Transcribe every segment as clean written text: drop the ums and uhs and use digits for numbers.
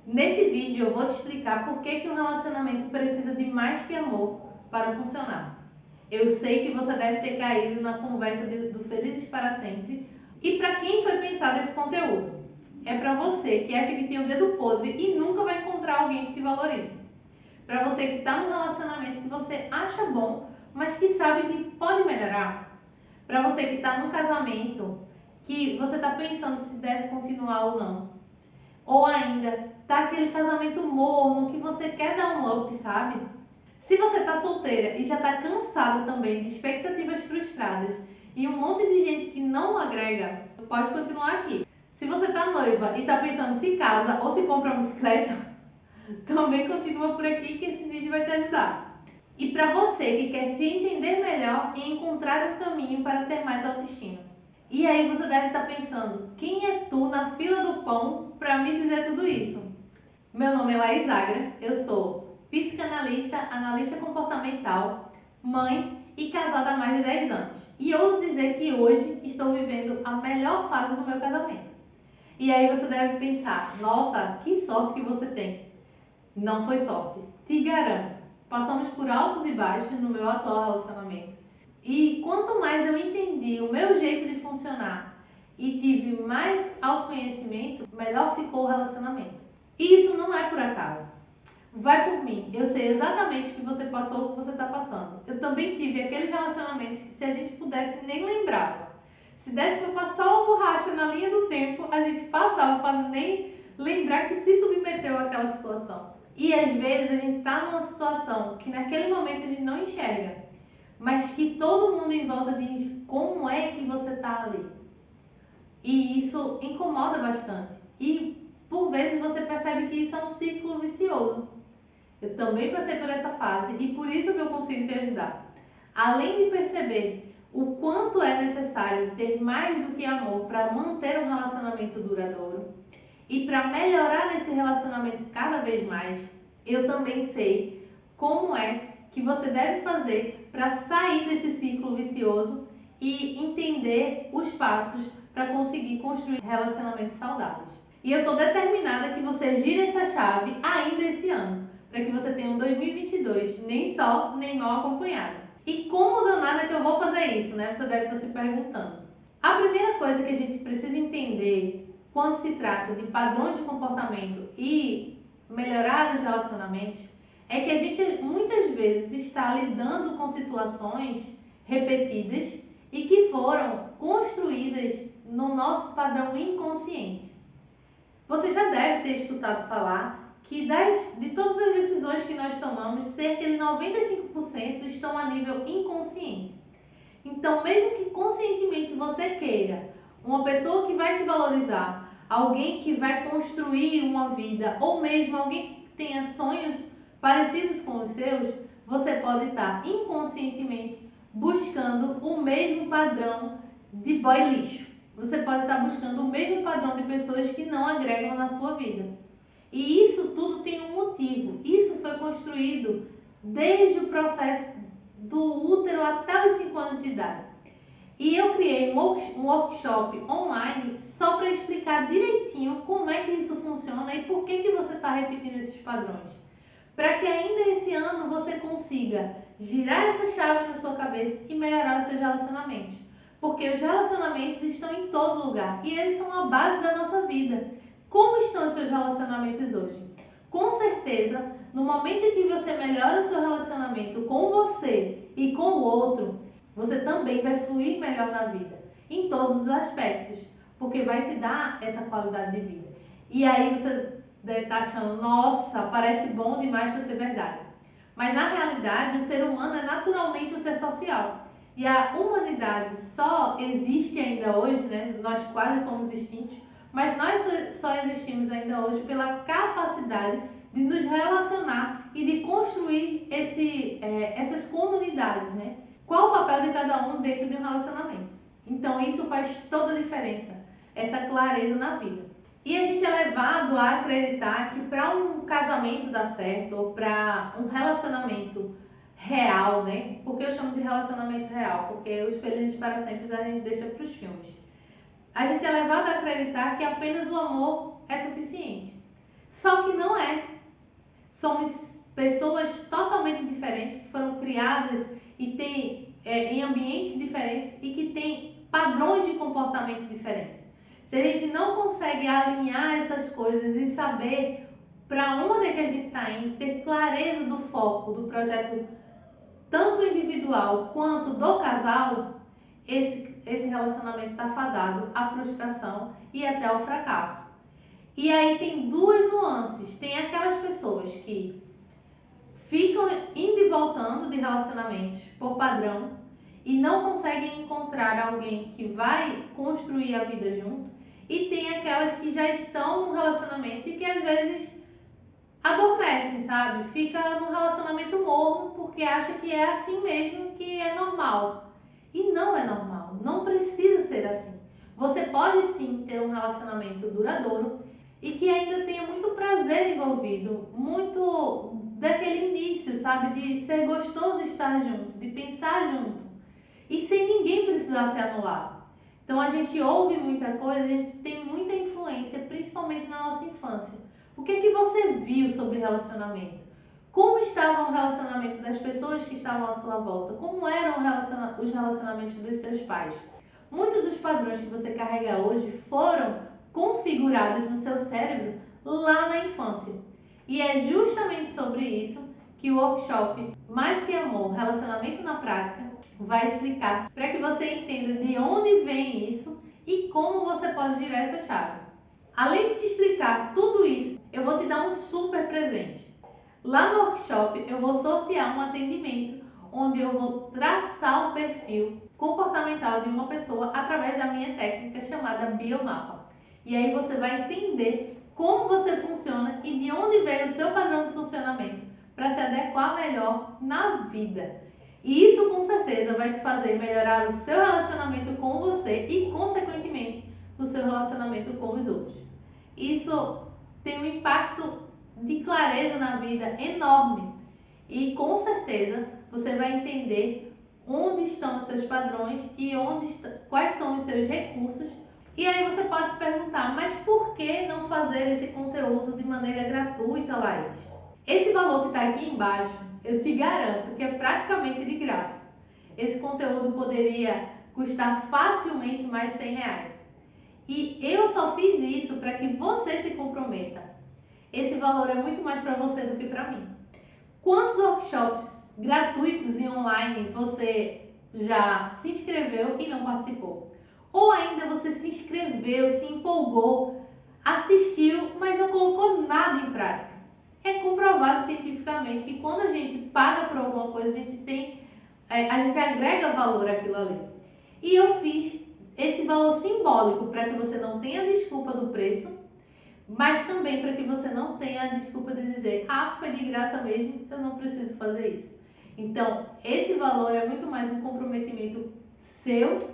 Nesse vídeo eu vou te explicar por que um relacionamento precisa de mais que amor para funcionar. Eu sei que você deve ter caído na conversa do Felizes para Sempre. E para quem foi pensado esse conteúdo? É para você que acha que tem o dedo podre e nunca vai encontrar alguém que te valorize. Para você que está num relacionamento que você acha bom, mas que sabe que pode melhorar. Para você que está num casamento que você está pensando se deve continuar ou não. Ou ainda, tá aquele casamento morno que você quer dar um up, sabe? Se você tá solteira e já tá cansada também de expectativas frustradas e um monte de gente que não agrega, pode continuar aqui. Se você tá noiva e tá pensando se casa ou se compra uma bicicleta, também continua por aqui que esse vídeo vai te ajudar. E para você que quer se entender melhor e encontrar um caminho para ter mais autoestima. E aí você deve estar pensando, quem é tu na fila do pão para me dizer tudo isso? Meu nome é Laís Agra, eu sou psicanalista, analista comportamental, mãe e casada há mais de 10 anos. E ouso dizer que hoje estou vivendo a melhor fase do meu casamento. E aí você deve pensar, nossa, que sorte que você tem. Não foi sorte, te garanto. Passamos por altos e baixos no meu atual relacionamento. E quanto mais eu entendi o meu jeito de funcionar e tive mais autoconhecimento, melhor ficou o relacionamento. E isso não é por acaso. Vai por mim, eu sei exatamente o que você passou, o que você está passando. Eu também tive aqueles relacionamentos que se a gente pudesse nem lembrava. Se desse para passar uma borracha na linha do tempo, a gente passava para nem lembrar que se submeteu àquela situação. E às vezes a gente está numa situação que naquele momento a gente não enxerga, mas que todo mundo em volta diz como é que você está ali. E isso incomoda bastante. E por vezes você percebe que isso é um ciclo vicioso. Eu também passei por essa fase e por isso que eu consigo te ajudar. Além de perceber o quanto é necessário ter mais do que amor para manter um relacionamento duradouro e para melhorar esse relacionamento cada vez mais, eu também sei como é que você deve fazer para sair desse ciclo vicioso e entender os passos para conseguir construir relacionamentos saudáveis. E eu estou determinada que você gire essa chave ainda esse ano, para que você tenha um 2022 nem só, nem mal acompanhado. E como danada que eu vou fazer isso, né? Você deve estar se perguntando. A primeira coisa que a gente precisa entender quando se trata de padrões de comportamento e melhorar os relacionamentos é que a gente muitas vezes está lidando com situações repetidas e que foram construídas no nosso padrão inconsciente. Você já deve ter escutado falar que de todas as decisões que nós tomamos, cerca de 95% estão a nível inconsciente. Então, mesmo que conscientemente você queira uma pessoa que vai te valorizar, alguém que vai construir uma vida, ou mesmo alguém que tenha sonhos parecidos com os seus, você pode estar inconscientemente buscando o mesmo padrão de boy lixo. Você pode estar buscando o mesmo padrão de pessoas que não agregam na sua vida. E isso tudo tem um motivo. Isso foi construído desde o processo do útero até os 5 anos de idade. E eu criei um workshop online só para explicar direitinho como é que isso funciona e por que você está repetindo esses padrões. Para que ainda esse ano você consiga girar essa chave na sua cabeça e melhorar os seus relacionamentos. Porque os relacionamentos estão em todo lugar e eles são a base da nossa vida. Como estão os seus relacionamentos hoje? Com certeza, no momento em que você melhora o seu relacionamento com você e com o outro, você também vai fluir melhor na vida, em todos os aspectos, porque vai te dar essa qualidade de vida. E aí você deve estar achando, nossa, parece bom demais para ser verdade. Mas na realidade, o ser humano é naturalmente um ser social. E a humanidade só existe ainda hoje, né? Nós quase fomos extintos, mas nós só existimos ainda hoje pela capacidade de nos relacionar e de construir essas comunidades, né? Qual o papel de cada um dentro de um relacionamento? Então isso faz toda a diferença, essa clareza na vida. E a gente é levado a acreditar que para um casamento dar certo, ou para um relacionamento real, né? Porque eu chamo de relacionamento real, porque os felizes para sempre a gente deixa para os filmes. A gente é levado a acreditar que apenas o amor é suficiente. Só que não é. Somos pessoas totalmente diferentes, que foram criadas e têm em ambientes diferentes e que têm padrões de comportamento diferentes. Se a gente não consegue alinhar essas coisas e saber para onde é que a gente está indo, ter clareza do foco do projeto, tanto individual quanto do casal, esse relacionamento está fadado à frustração e até ao fracasso. E aí tem duas nuances. Tem aquelas pessoas que ficam indo e voltando de relacionamentos por padrão e não conseguem encontrar alguém que vai construir a vida junto. E tem aquelas que já estão num relacionamento e que às vezes adormecem, sabe? Fica num relacionamento morno porque acha que é assim mesmo, que é normal. E não é normal, não precisa ser assim. Você pode sim ter um relacionamento duradouro e que ainda tenha muito prazer envolvido, muito daquele início, sabe? De ser gostoso estar junto, de pensar junto e sem ninguém precisar se anular. Então a gente ouve muita coisa, a gente tem muita influência, principalmente na nossa infância. O que é que você viu sobre relacionamento? Como estava o relacionamento das pessoas que estavam à sua volta? Como eram os relacionamentos dos seus pais? Muitos dos padrões que você carrega hoje foram configurados no seu cérebro lá na infância. E é justamente sobre isso que o workshop Mais Que Amor, Relacionamento na Prática, vai explicar para que você entenda de onde vem isso e como você pode girar essa chave. Além de te explicar tudo isso, eu vou te dar um super presente. Lá no workshop eu vou sortear um atendimento onde eu vou traçar o perfil comportamental de uma pessoa através da minha técnica chamada Biomapa. E aí você vai entender como você funciona e de onde veio o seu padrão de funcionamento para se adequar melhor na vida. E isso com certeza vai te fazer melhorar o seu relacionamento com você e, consequentemente, o seu relacionamento com os outros. Isso tem um impacto de clareza na vida enorme e com certeza você vai entender onde estão os seus padrões e quais são os seus recursos. E aí você pode se perguntar, mas por que não fazer esse conteúdo de maneira gratuita, Laís? Esse valor que está aqui embaixo, eu te garanto que é praticamente de graça. Esse conteúdo poderia custar facilmente mais de R$100. E eu só fiz isso para que você se comprometa. Esse valor é muito mais para você do que para mim. Quantos workshops gratuitos e online você já se inscreveu e não participou? Ou ainda você se inscreveu, se empolgou, assistiu, mas não colocou nada em prática? É comprovado cientificamente que quando a gente paga por alguma coisa, a gente agrega valor àquilo ali. E eu fiz esse valor simbólico para que você não tenha desculpa do preço, mas também para que você não tenha a desculpa de dizer, foi de graça mesmo, eu não preciso fazer isso. Então, esse valor é muito mais um comprometimento seu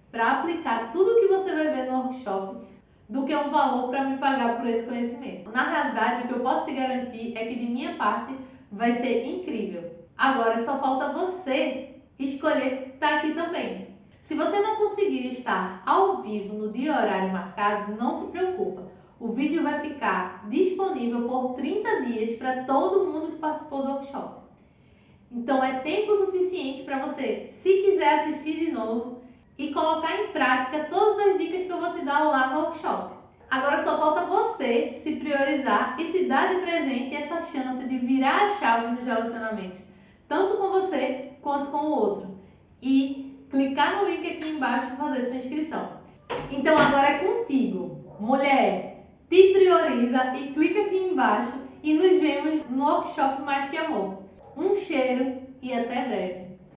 para aplicar tudo que você vai ver no workshop do que um valor para me pagar por esse conhecimento. Na realidade, o que eu posso te garantir é que de minha parte vai ser incrível. Agora só falta você escolher estar aqui também. Se você não conseguir estar ao vivo no dia e horário marcado, não se preocupa. O vídeo vai ficar disponível por 30 dias para todo mundo que participou do workshop. Então é tempo suficiente para você, se quiser assistir de novo e colocar em prática todas as dicas que eu vou te dar lá no workshop. Agora só falta você se priorizar e se dar de presente essa chance de virar a chave nos relacionamentos, tanto com você quanto com o outro. E clicar no link aqui embaixo para fazer sua inscrição. Então agora é contigo. Mulher, te prioriza e clica aqui embaixo e nos vemos no workshop Mais Que Amor. Um cheiro e até breve.